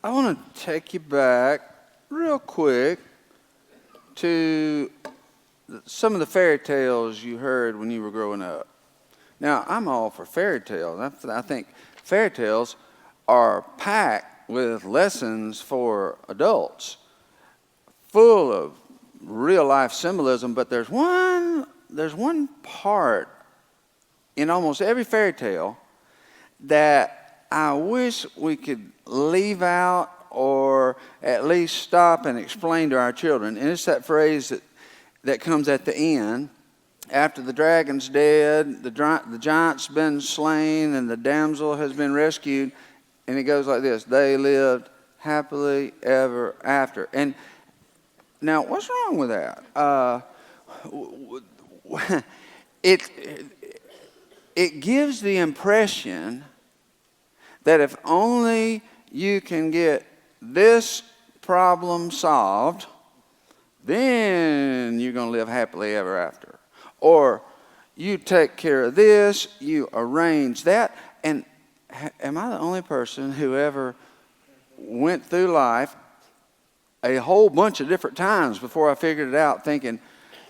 I want to take you back real quick to some of the fairy tales you heard when you were growing up. Now, I'm all for fairy tales. I think fairy tales are packed with lessons for adults, full of real life symbolism, but there's one part in almost every fairy tale that I wish we could leave out or at least stop and explain to our children. And it's that phrase that comes at the end. After the dragon's dead, the giant's been slain, and the damsel has been rescued. And it goes like this: they lived happily ever after. And now, what's wrong with that? It gives the impression that if only you can get this problem solved, then you're going to live happily ever after. Or you take care of this, you arrange that. And am I the only person who ever went through life a whole bunch of different times before I figured it out, thinking,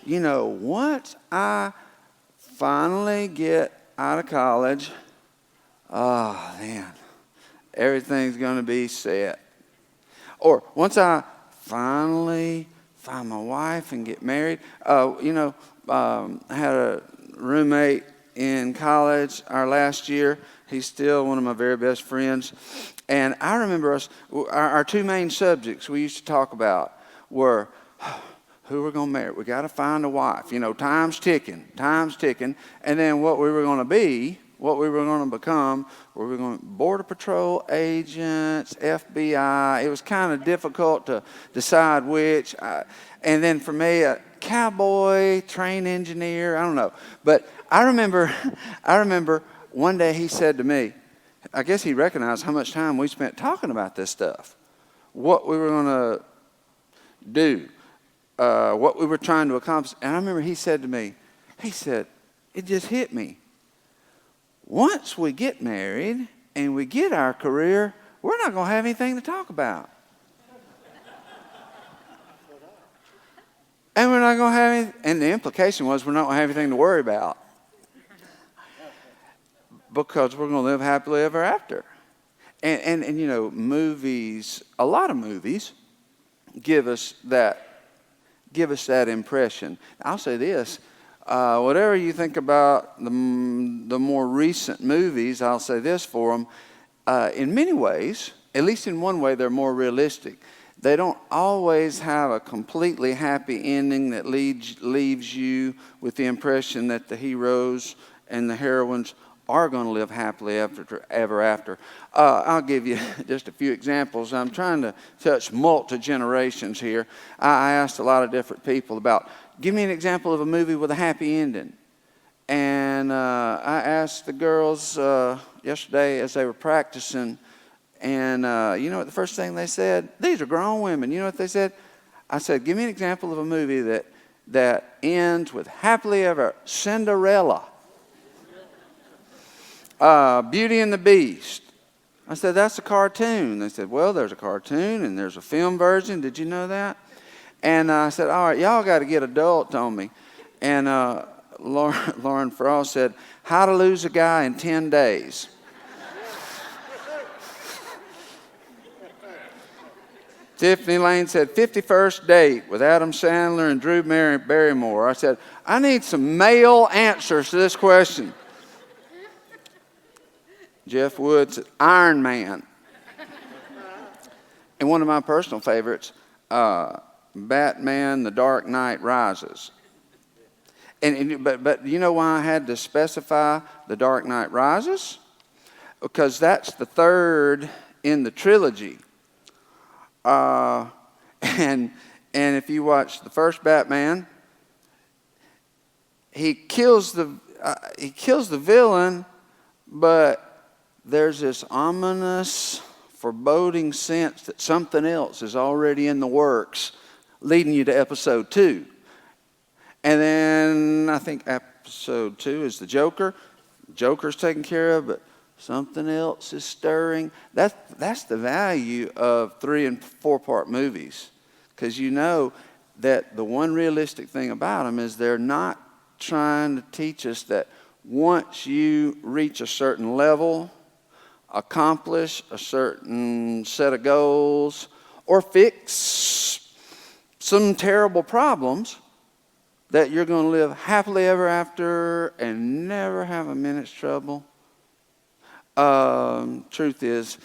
once I finally get out of college, oh man, everything's going to be set. Or once I finally find my wife and get married, I had a roommate in college our last year. He's still one of my very best friends. And I remember our two main subjects we used to talk about were who we're going to marry. We got to find a wife. Time's ticking. And then what we were going to be, what we were going to become, we were going to Border Patrol agents, FBI. It was kind of difficult to decide which. And then for me, a cowboy, train engineer, I don't know. But I remember one day he said to me, I guess he recognized how much time we spent talking about this stuff, what we were going to do, what we were trying to accomplish. And I remember he said to me, it just hit me. Once we get married and we get our career, we're not going to have anything to talk about. And we're not going to have anything. And the implication was we're not going to have anything to worry about. Because we're going to live happily ever after. And movies, a lot of movies give us that impression. I'll say this, whatever you think about the more recent movies, I'll say this for them, in many ways, at least in one way, they're more realistic. They don't always have a completely happy ending that leaves you with the impression that the heroes and the heroines are going to live happily ever after. I'll give you just a few examples. I'm trying to touch multi-generations here. I asked a lot of different people about, give me an example of a movie with a happy ending. And I asked the girls yesterday as they were practicing, and you know what the first thing they said? These are grown women. You know what they said? I said, give me an example of a movie that ends with happily ever, Cinderella. Beauty and the Beast. I said, that's a cartoon. They said, well, there's a cartoon and there's a film version. Did you know that? And I said, all right, y'all got to get adult on me. And Lauren Frost said, How to Lose a Guy in 10 Days. Tiffany Lane said, 51st Date with Adam Sandler and Drew Barrymore. I said, I need some male answers to this question. Jeff Woods, Iron Man. And one of my personal favorites, Batman, The Dark Knight Rises. But you know why I had to specify The Dark Knight Rises? Because that's the third in the trilogy. And if you watch the first Batman, he kills the villain, but there's this ominous, foreboding sense that something else is already in the works, leading you to episode 2. And then I think episode 2 is the Joker. Joker's taken care of, but Something else is stirring. That's the value of 3 and 4-part movies, because you know that the one realistic thing about them is they're not trying to teach us that once you reach a certain level, accomplish a certain set of goals, or fix some terrible problems, that you're going to live happily ever after and never have a minute's trouble. Truth is,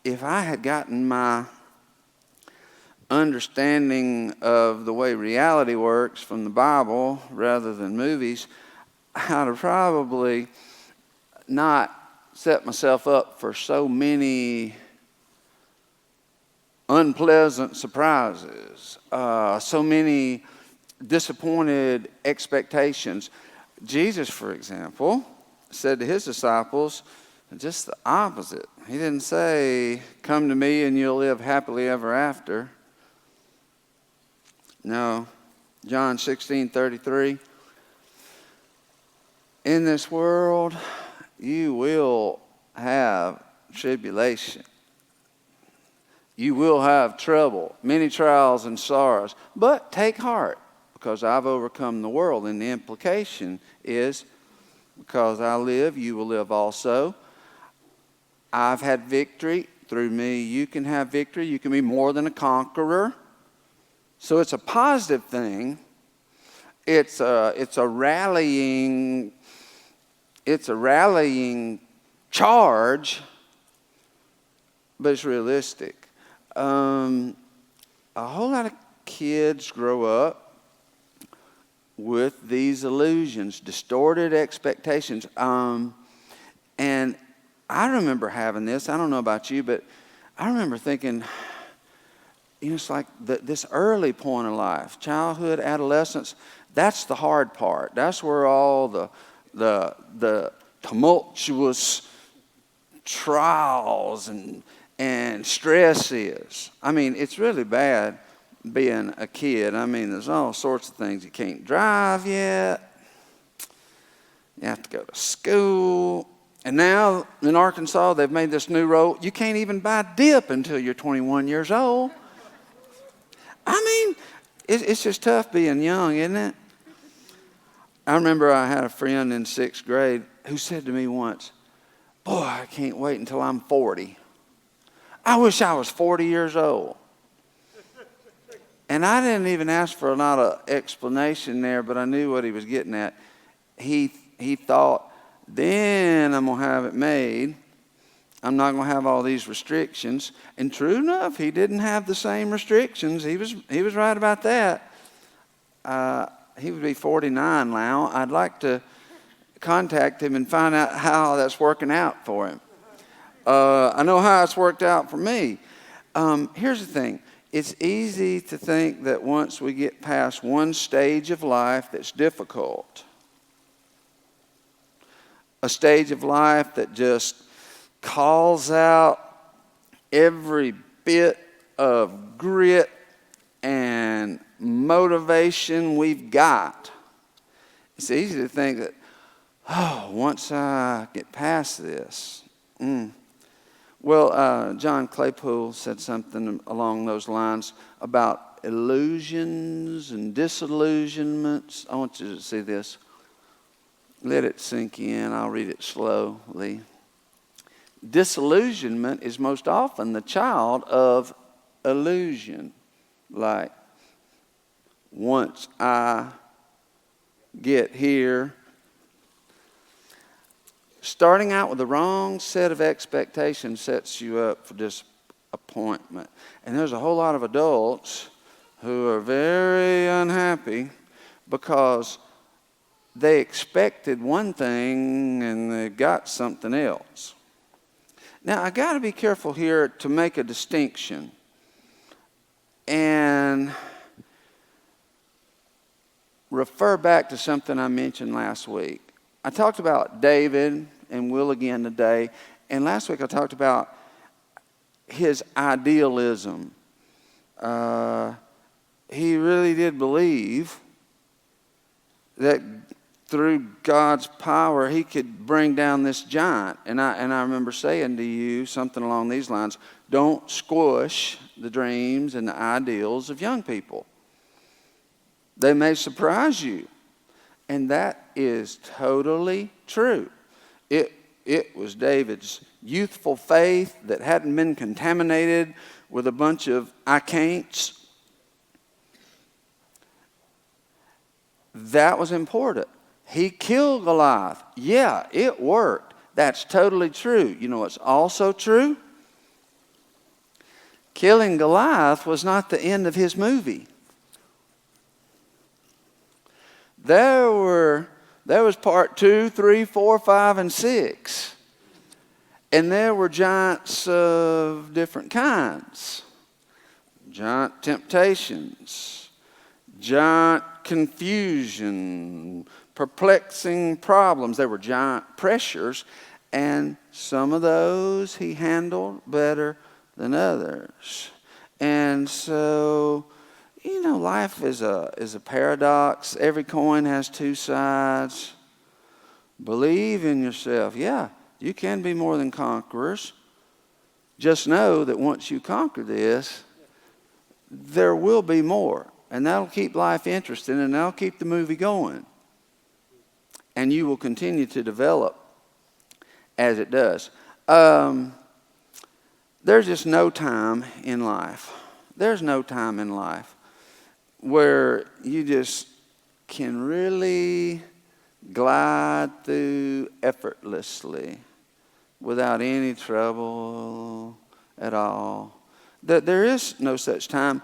if I had gotten my understanding of the way reality works from the Bible rather than movies, I'd have probably not set myself up for so many unpleasant surprises, so many disappointed expectations. Jesus, for example, said to his disciples just the opposite. He didn't say, "Come to me and you'll live happily ever after." No. John 16:33. In this world, you will have tribulation. You will have trouble, many trials and sorrows. But take heart, because I've overcome the world. And the implication is, because I live, you will live also. I've had victory. Through me, you can have victory. You can be more than a conqueror. So it's a positive thing. It's a rallying charge, but it's realistic. A whole lot of kids grow up with these illusions, distorted expectations. And I remember having this. I don't know about you, but I remember thinking, it's like this early point of life, childhood, adolescence, that's the hard part. That's where all the tumultuous trials and stress is. I mean, it's really bad being a kid. I mean, there's all sorts of things. You can't drive yet. You have to go to school. And now in Arkansas, they've made this new rule. You can't even buy dip until you're 21 years old. I mean, it's just tough being young, isn't it? I remember I had a friend in 6th grade who said to me once, "Boy, I can't wait until I'm 40. I wish I was 40 years old." And I didn't even ask for a lot of explanation there, but I knew what he was getting at. He thought, then I'm going to have it made. I'm not going to have all these restrictions. And true enough, he didn't have the same restrictions. He was right about that. He would be 49 now. I'd like to contact him and find out how that's working out for him. I know how it's worked out for me. Here's the thing. It's easy to think that once we get past one stage of life that's difficult, a stage of life that just calls out every bit of grit and motivation we've got, it's easy to think that, once I get past this. Well, John Claypool said something along those lines about illusions and disillusionments. I want you to see this. Let it sink in. I'll read it slowly. Disillusionment is most often the child of illusion. Like, once I get here. Starting out with the wrong set of expectations sets you up for disappointment. And there's a whole lot of adults who are very unhappy because they expected one thing and they got something else. Now, I got to be careful here to make a distinction and refer back to something I mentioned last week. I talked about David and will again today. And last week I talked about his idealism. He really did believe that through God's power, he could bring down this giant. And I remember saying to you something along these lines, don't squish the dreams and the ideals of young people. They may surprise you. And that is totally true. It was David's youthful faith that hadn't been contaminated with a bunch of I can'ts. That was important. He killed Goliath. Yeah, it worked. That's totally true. You know what's also true? Killing Goliath was not the end of his movie. There was part 2, 3, 4, 5, and 6. And there were giants of different kinds. Giant temptations, giant confusion, perplexing problems. There were giant pressures, and some of those he handled better than others. And so, you know, life is a paradox. Every coin has two sides. Believe in yourself. Yeah, you can be more than conquerors. Just know that once you conquer this, there will be more. And that'll keep life interesting, and that'll keep the movie going. And you will continue to develop as it does. There's just no time in life. There's no time in life where you just can really glide through effortlessly without any trouble at all. There is no such time.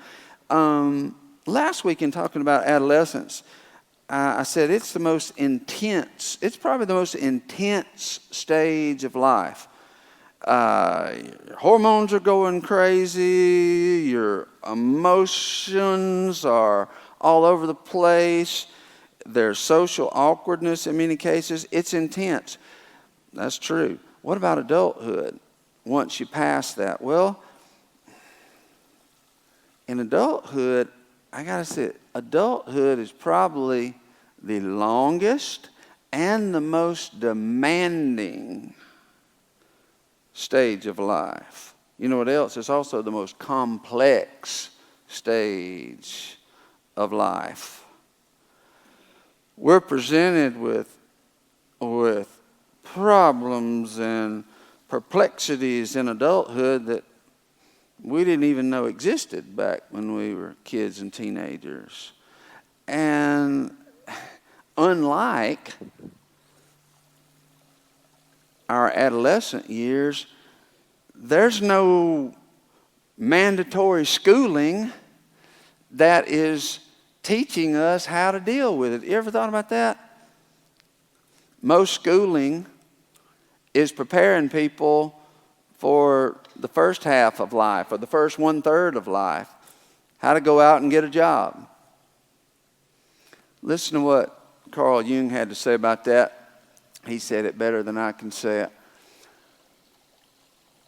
Last week in talking about adolescence, I said it's the most intense, it's probably the most intense stage of life. Your hormones are going crazy, your emotions are all over the place, there's social awkwardness in many cases. It's intense. That's true. What about adulthood once you pass that? Well, in adulthood, I gotta say, adulthood is probably the longest and the most demanding stage of life. You know what else? It's also the most complex stage of life. We're presented with problems and perplexities in adulthood that we didn't even know existed back when we were kids and teenagers. And unlike our adolescent years, there's no mandatory schooling that is teaching us how to deal with it. You ever thought about that? Most schooling is preparing people for the first half of life or the first 1/3 of life, how to go out and get a job. Listen to what Carl Jung had to say about that. He said it better than I can say it.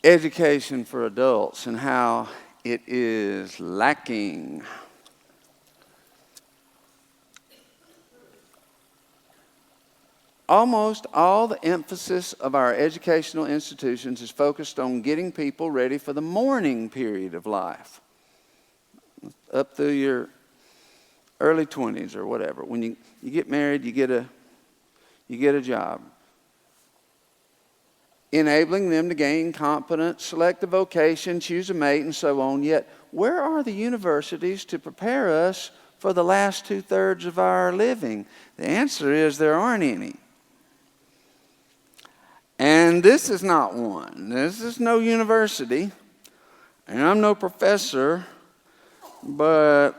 Education for adults and how it is lacking. Almost all the emphasis of our educational institutions is focused on getting people ready for the morning period of life. Up through your early 20s or whatever. When you get married, you get a job. Enabling them to gain competence, select a vocation, choose a mate, and so on. Yet, where are the universities to prepare us for the last 2/3 of our living? The answer is there aren't any. And this is not one. This is no university. And I'm no professor. But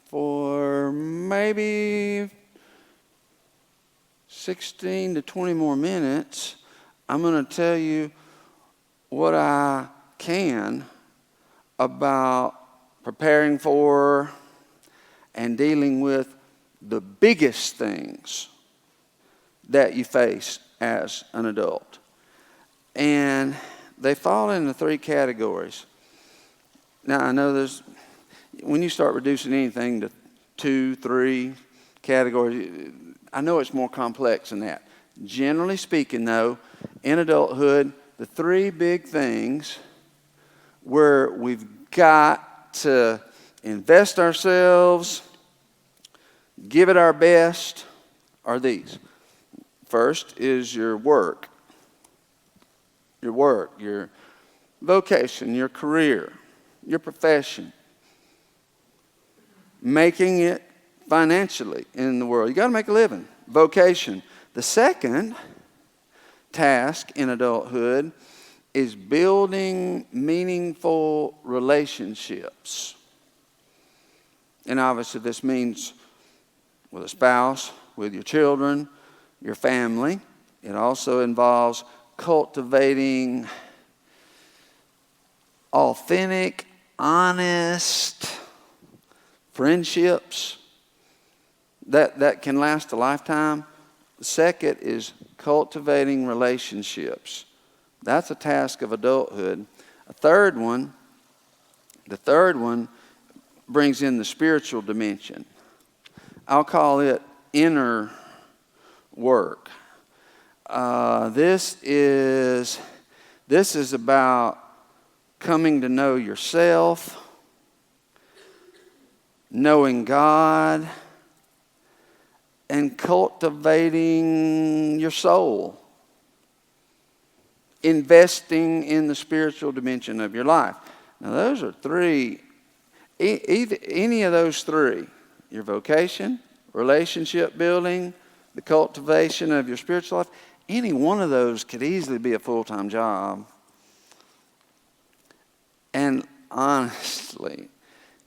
for maybe 16 to 20 more minutes, I'm going to tell you what I can about preparing for and dealing with the biggest things that you face as an adult. And they fall into 3 categories. Now, I know when you start reducing anything to 2, 3, categories. I know it's more complex than that. Generally speaking, though, in adulthood, the three big things where we've got to invest ourselves, give it our best, are these. First is your work. Your work, your vocation, your career, your profession. Making it financially in the world. You got to make a living. Vocation. The second task in adulthood is building meaningful relationships. And obviously this means with a spouse, with your children, your family. It also involves cultivating authentic, honest friendships that can last a lifetime. The second is cultivating relationships. That's a task of adulthood. The third one brings in the spiritual dimension. I'll call it inner work. This is about coming to know yourself, knowing God, and cultivating your soul. Investing in the spiritual dimension of your life. Now those are three, any of those three, your vocation, relationship building, the cultivation of your spiritual life, any one of those could easily be a full-time job. And honestly,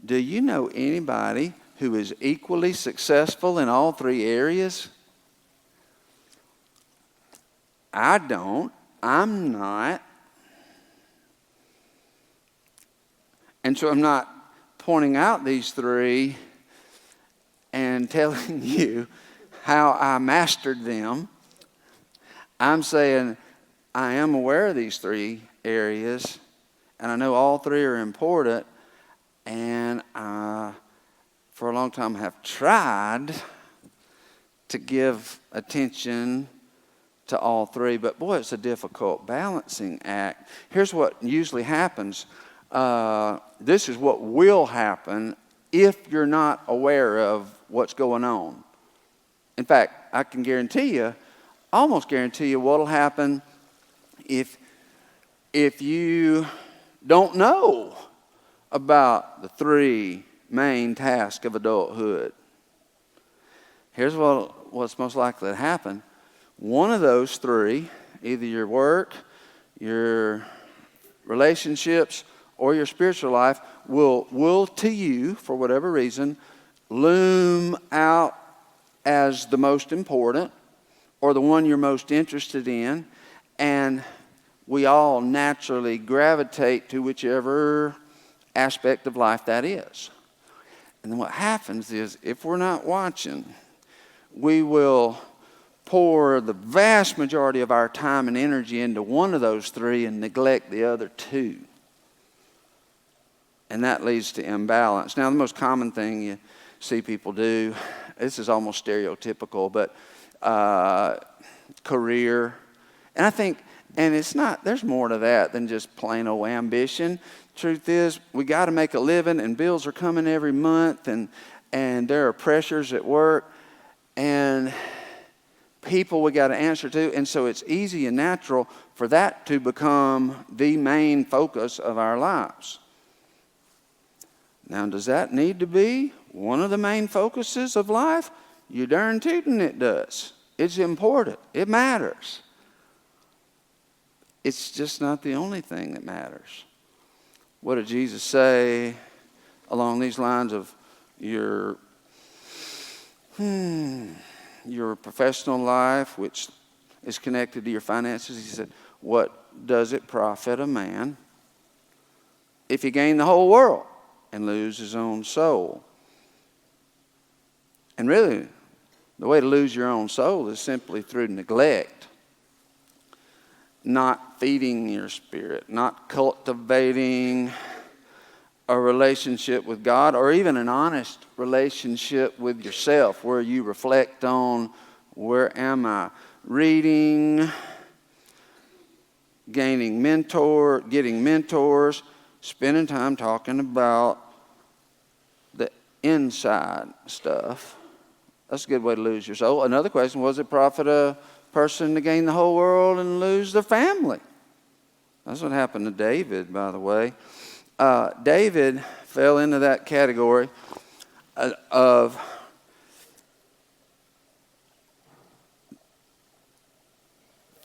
do you know anybody who is equally successful in all three areas? I don't. I'm not. And so I'm not pointing out these three and telling you how I mastered them. I'm saying I am aware of these three areas, and I know all three are important, and for a long time have tried to give attention to all three, but boy, it's a difficult balancing act. Here's what usually happens. This is what will happen if you're not aware of what's going on. In fact, I can almost guarantee you what'll happen if you don't know about the three main tasks of adulthood. Here's what's most likely to happen. One of those three, either your work, your relationships, or your spiritual life, will to you, for whatever reason, loom out as the most important or the one you're most interested in, and we all naturally gravitate to whichever aspect of life that is. And then what happens is, if we're not watching, we will pour the vast majority of our time and energy into one of those three and neglect the other two. And that leads to imbalance. Now, the most common thing you see people do, this is almost stereotypical, but career. And I think, and it's not, there's more to that than just plain old ambition. Truth is, we got to make a living, and bills are coming every month, and there are pressures at work, and people we got to answer to, and so it's easy and natural for that to become the main focus of our lives. Now, does that need to be one of the main focuses of life? You darn tootin' it does. It's important. It matters. It's just not the only thing that matters. What did Jesus say along these lines of your professional life, which is connected to your finances? He said, what does it profit a man if he gain the whole world and lose his own soul? And really, the way to lose your own soul is simply through neglect. Not feeding your spirit, not cultivating a relationship with God, or even an honest relationship with yourself, where you reflect on, where am I? Reading, getting mentors, spending time talking about the inside stuff. That's a good way to lose your soul. Another question, was it profit a person to gain the whole world and lose their family? That's what happened to David, by the way. David fell into that category of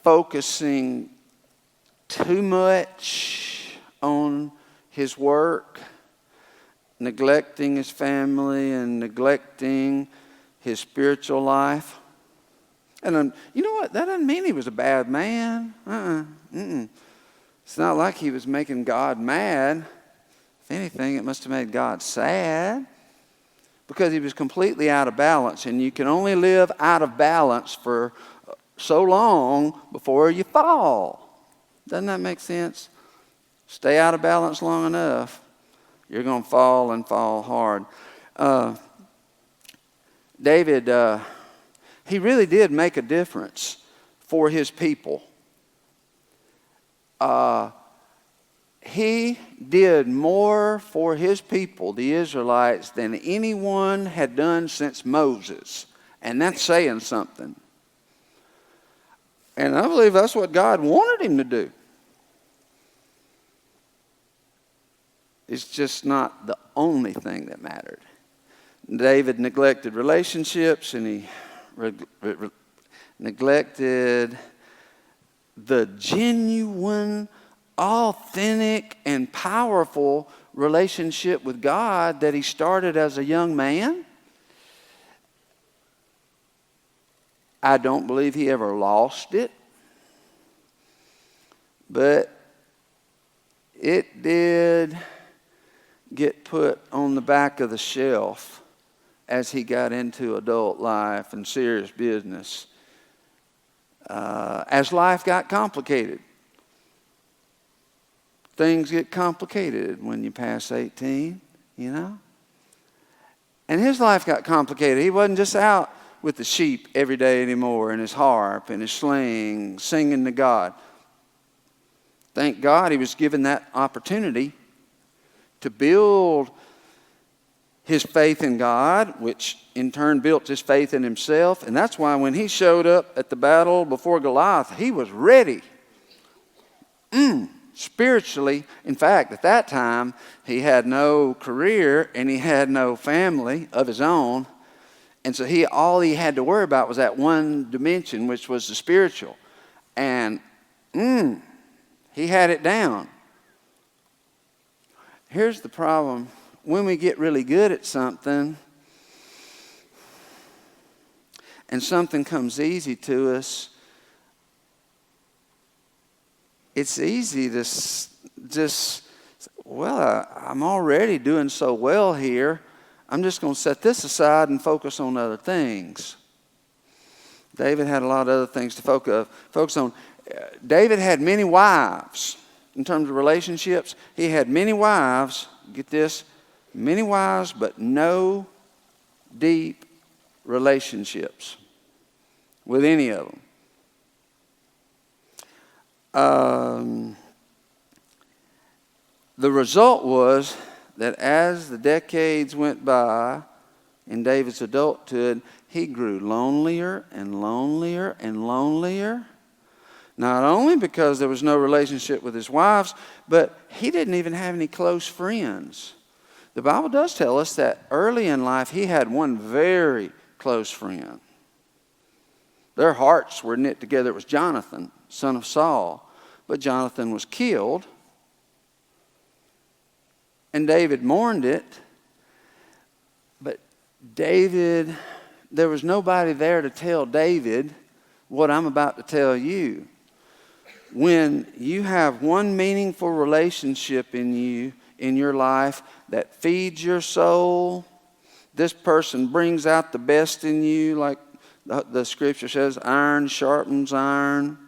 focusing too much on his work, neglecting his family and neglecting his spiritual life. And you know what? That doesn't mean he was a bad man. It's not like he was making God mad. If anything, it must have made God sad, because he was completely out of balance. And you can only live out of balance for so long before you fall. Doesn't that make sense? Stay out of balance long enough, you're going to fall and fall hard. David, he really did make a difference for his people. He did more for his people, the Israelites, than anyone had done since Moses. And that's saying something. And I believe that's what God wanted him to do. It's just not the only thing that mattered. David neglected relationships, and he neglected the genuine, authentic, and powerful relationship with God that he started as a young man. I don't believe he ever lost it, but it did get put on the back of the shelf as he got into adult life and serious business. As life got complicated. Things get complicated when you pass 18, you know. And his life got complicated. He wasn't just out with the sheep every day anymore, and his harp and his sling, singing to God. Thank God he was given that opportunity to build his faith in God, which in turn built his faith in himself. And that's why when he showed up at the battle before Goliath, he was ready. Spiritually, in fact, at that time, he had no career and he had no family of his own. And so all he had to worry about was that one dimension, which was the spiritual. And he had it down. Here's the problem. When we get really good at something and something comes easy to us, it's easy to just, I'm already doing so well here. I'm just going to set this aside and focus on other things. David had a lot of other things to focus on. David had many wives. In terms of relationships, he had many wives. Get this, many wives, but no deep relationships with any of them. The result was that as the decades went by in David's adulthood, he grew lonelier and lonelier and lonelier. Not only because there was no relationship with his wives, but he didn't even have any close friends. The Bible does tell us that early in life he had one very close friend. Their hearts were knit together. It was Jonathan, son of Saul. But Jonathan was killed. And David mourned it. But David, there was nobody there to tell David what I'm about to tell you. When you have one meaningful relationship in your life that feeds your soul, this person brings out the best in you, like the scripture says, iron sharpens iron.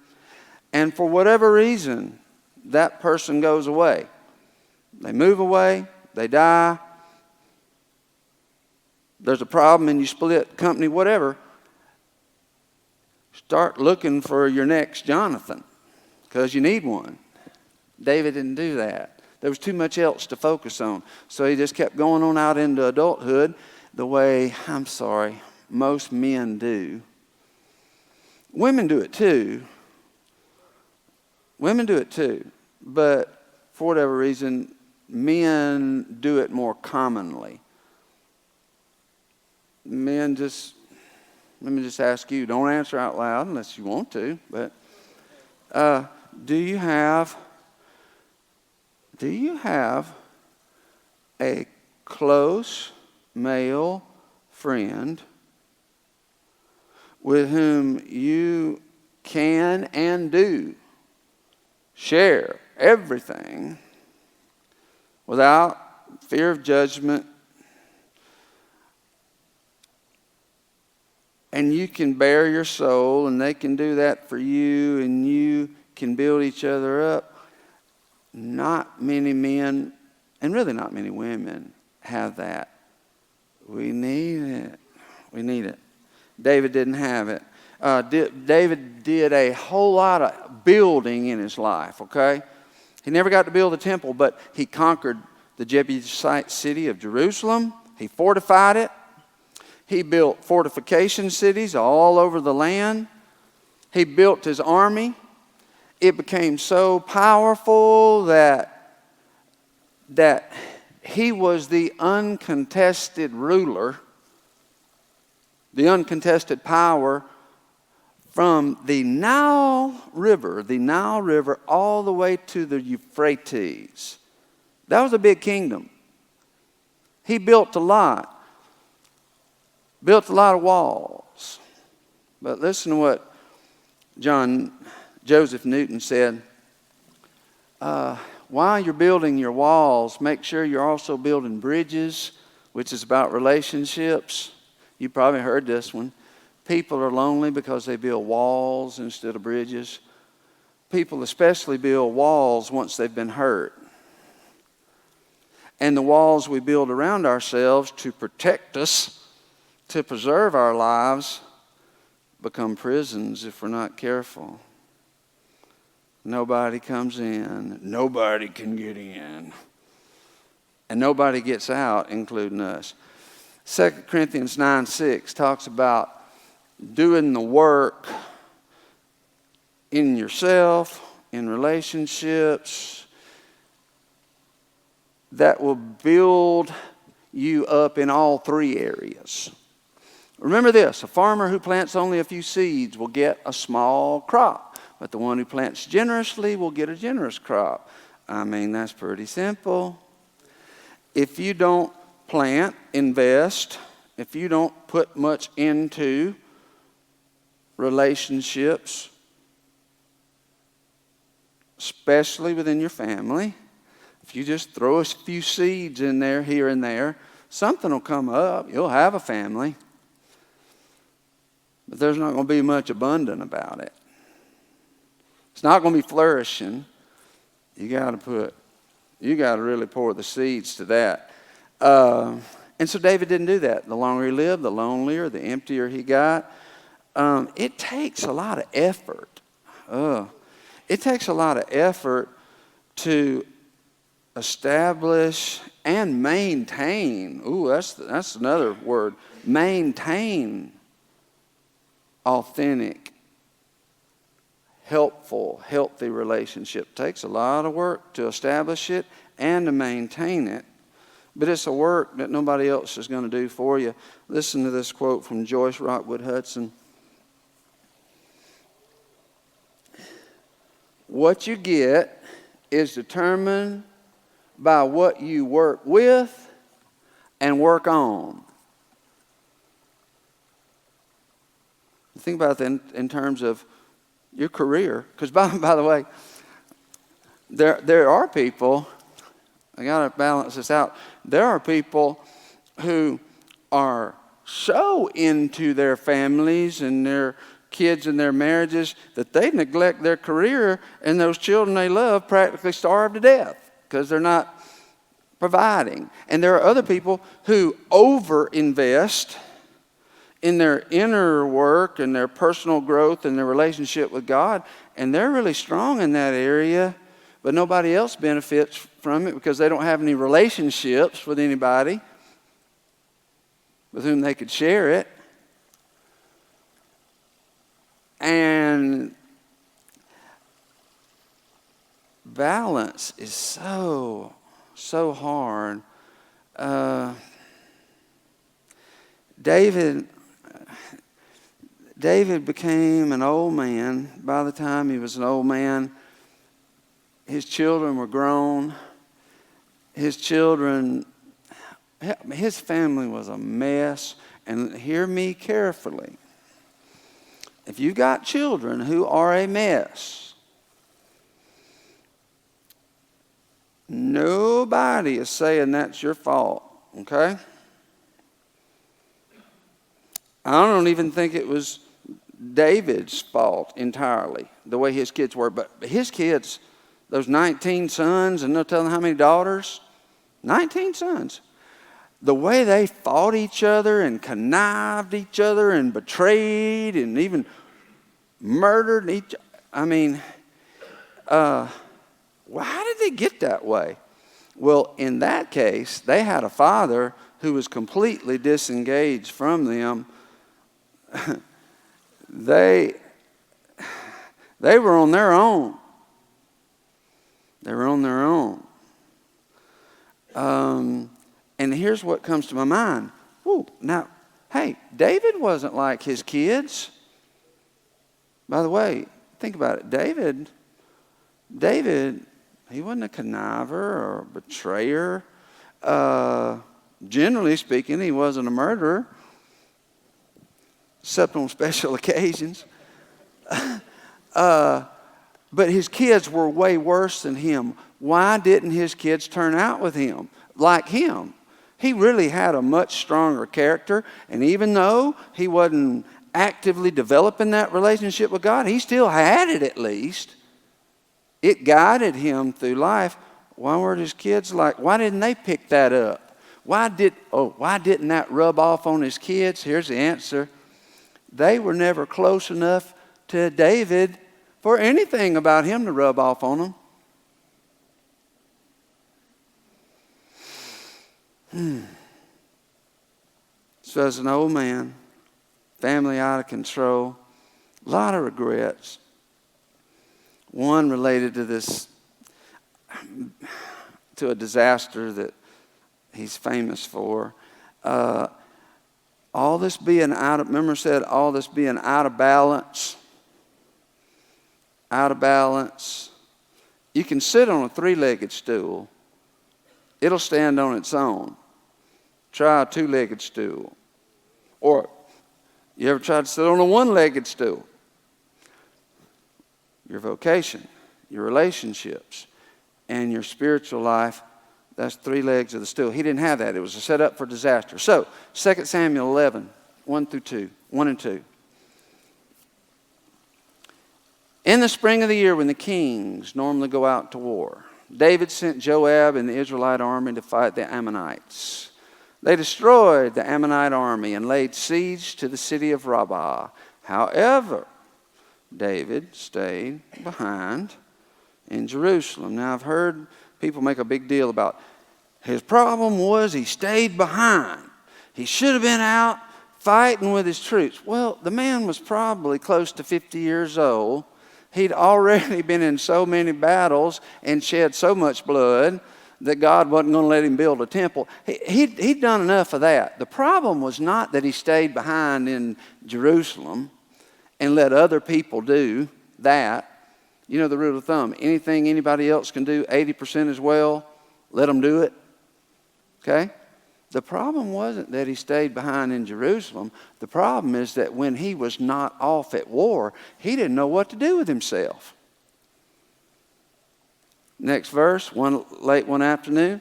And for whatever reason, that person goes away. They move away, they die, there's a problem and you split company, whatever, start looking for your next Jonathan because you need one. David didn't do that. There was too much else to focus on. So he just kept going on out into adulthood the way, I'm sorry, most men do. Women do it too. Women do it too. But for whatever reason, men do it more commonly. Men just, let me just ask you, don't answer out loud unless you want to, but do you have a close male friend with whom you can and do share everything without fear of judgment, and you can bare your soul and they can do that for you and you can build each other up? Not many men, and really not many women, have that. We need it. We need it. David didn't have it. David did a whole lot of building in his life, okay? He never got to build a temple, but he conquered the Jebusite city of Jerusalem. He fortified it. He built fortification cities all over the land. He built his army. It became so powerful that he was the uncontested ruler, the uncontested power from the Nile River all the way to the Euphrates. That was a big kingdom. He built a lot of walls. But listen to what Joseph Newton said. While you're building your walls, make sure you're also building bridges, which is about relationships. You probably heard this one. People are lonely because they build walls instead of bridges. People especially build walls once they've been hurt. And the walls we build around ourselves to protect us, to preserve our lives, become prisons if we're not careful. Nobody comes in. Nobody can get in. And nobody gets out, including us. 2 Corinthians 9:6 talks about doing the work in yourself, in relationships, that will build you up in all three areas. Remember this, a farmer who plants only a few seeds will get a small crop, but the one who plants generously will get a generous crop. I mean, that's pretty simple. If you don't plant, invest, if you don't put much into relationships, especially within your family, if you just throw a few seeds in there, here and there, something will come up. You'll have a family. But there's not going to be much abundant about it. It's not going to be flourishing. You got to really pour the seeds to that. And so David didn't do that. The longer he lived, the lonelier, the emptier he got. It takes a lot of effort. It takes a lot of effort to establish and maintain. That's another word. Maintain authentic, helpful, healthy relationship. It takes a lot of work to establish it and to maintain it. But it's a work that nobody else is going to do for you. Listen to this quote from Joyce Rockwood Hudson. What you get is determined by what you work with and work on. Think about that in terms of your career. Because by the way, there are people, I got to balance this out. There are people who are so into their families and their kids and their marriages that they neglect their career, and those children they love practically starve to death because they're not providing. And there are other people who over-invest in their inner work and their personal growth and their relationship with God, and they're really strong in that area, but nobody else benefits from it because they don't have any relationships with anybody with whom they could share it. And balance is so hard. David became an old man. By the time he was an old man, his children were grown. His family was a mess. And hear me carefully. If you've got children who are a mess, nobody is saying that's your fault, okay? I don't even think it was David's fault entirely, the way his kids were. But his kids, those 19 sons, and no telling how many daughters, 19 sons. The way they fought each other and connived each other and betrayed and even murdered each other. I mean, how did they get that way? Well, in that case, they had a father who was completely disengaged from them. They were on their own. They were on their own. And here's what comes to my mind. Now, hey, David wasn't like his kids. By the way, think about it. David, he wasn't a conniver or a betrayer. Generally speaking, he wasn't a murderer, except on special occasions. But his kids were way worse than him. Why didn't his kids turn out with him like him? He really had a much stronger character, and even though he wasn't actively developing that relationship with God, he still had it at least. It guided him through life. Why weren't his kids like, why didn't they pick that up? Why didn't that rub off on his kids? Here's the answer. They were never close enough to David for anything about him to rub off on them. So as an old man, family out of control, a lot of regrets. One related to a disaster that he's famous for. All this being out of balance. Out of balance. You can sit on a 3-legged stool. It'll stand on its own. Try a 2-legged stool. Or you ever tried to sit on a 1-legged stool? Your vocation, your relationships, and your spiritual life, that's 3 legs of the stool. He didn't have that. It was a setup for disaster. So, 2 Samuel 11, 1 and 2. In the spring of the year when the kings normally go out to war, David sent Joab and the Israelite army to fight the Ammonites. They destroyed the Ammonite army and laid siege to the city of Rabbah. However, David stayed behind in Jerusalem. Now, I've heard people make a big deal about his problem was he stayed behind. He should have been out fighting with his troops. Well, the man was probably close to 50 years old. He'd already been in so many battles and shed so much blood that God wasn't going to let him build a temple. He'd done enough of that. The problem was not that he stayed behind in Jerusalem and let other people do that. You know the rule of thumb. Anything anybody else can do 80% as well, let them do it. Okay? The problem wasn't that he stayed behind in Jerusalem. The problem is that when he was not off at war, he didn't know what to do with himself. Next verse, late one afternoon,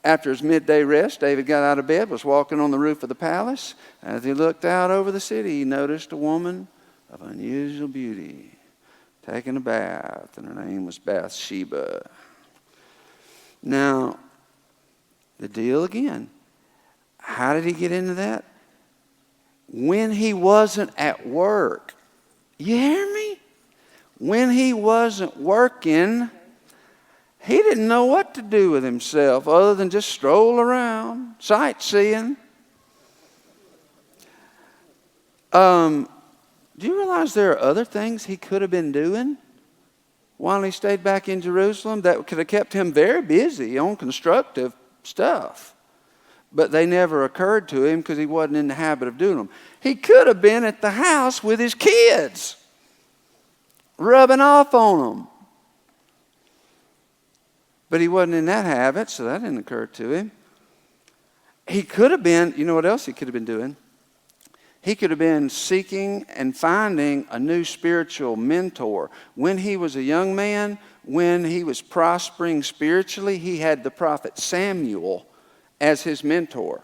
after his midday rest, David got out of bed, was walking on the roof of the palace. As he looked out over the city, he noticed a woman of unusual beauty taking a bath, and her name was Bathsheba. Now, deal again. How did he get into that? When he wasn't at work. You hear me? When he wasn't working, he didn't know what to do with himself other than just stroll around, sightseeing. Do you realize there are other things he could have been doing while he stayed back in Jerusalem that could have kept him very busy on constructive stuff? But they never occurred to him because he wasn't in the habit of doing them. He could have been at the house with his kids, rubbing off on them. But he wasn't in that habit, so that didn't occur to him. He could have been, you know what else he could have been doing? He could have been seeking and finding a new spiritual mentor. When he was a young man, when he was prospering spiritually, he had the prophet Samuel as his mentor.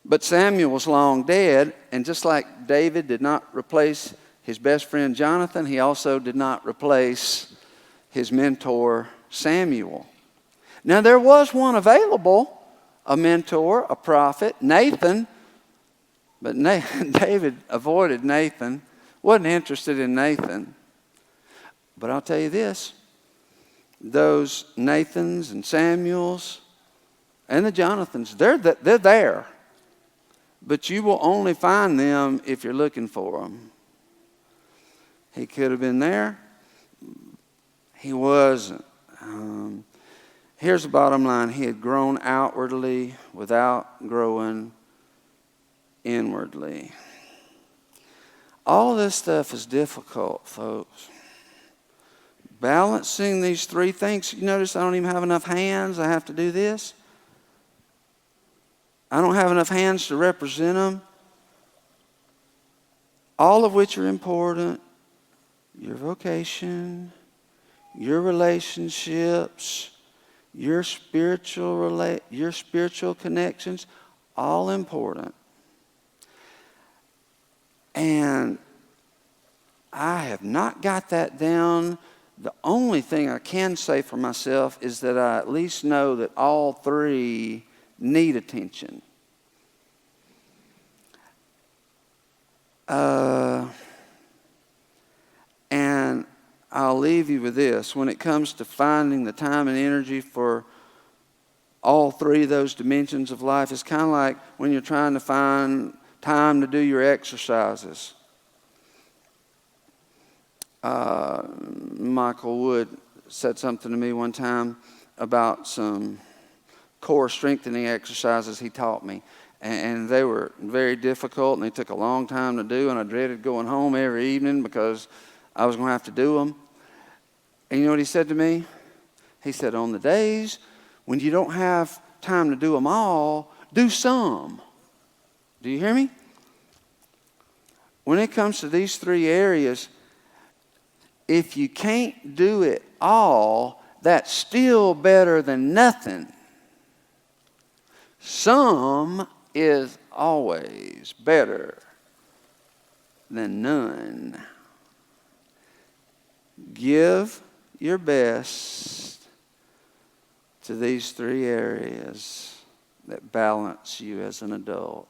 But Samuel was long dead, and just like David did not replace his best friend Jonathan, he also did not replace his mentor Samuel. Now there was one available, a mentor, a prophet, Nathan, but David avoided Nathan, wasn't interested in Nathan. But I'll tell you this, those Nathans and Samuels and the Jonathans, they're there. But you will only find them if you're looking for them. He could have been there. He wasn't. Here's the bottom line. He had grown outwardly without growing inwardly. All this stuff is difficult, folks. Balancing these three things. You notice I don't even have enough hands. I have to do this. I don't have enough hands to represent them. All of which are important. Your vocation, your relationships, your spiritual connections, all important. And I have not got that down. The only thing I can say for myself is that I at least know that all three need attention. And I'll leave you with this. When it comes to finding the time and energy for all three of those dimensions of life, it's kind of like when you're trying to find time to do your exercises. Michael Wood said something to me one time about some core strengthening exercises he taught me. And they were very difficult, and they took a long time to do, and I dreaded going home every evening because I was going to have to do them. And you know what he said to me? He said, on the days when you don't have time to do them all, do some. Do you hear me? When it comes to these three areas, if you can't do it all, that's still better than nothing. Some is always better than none. Give your best to these three areas that balance you as an adult.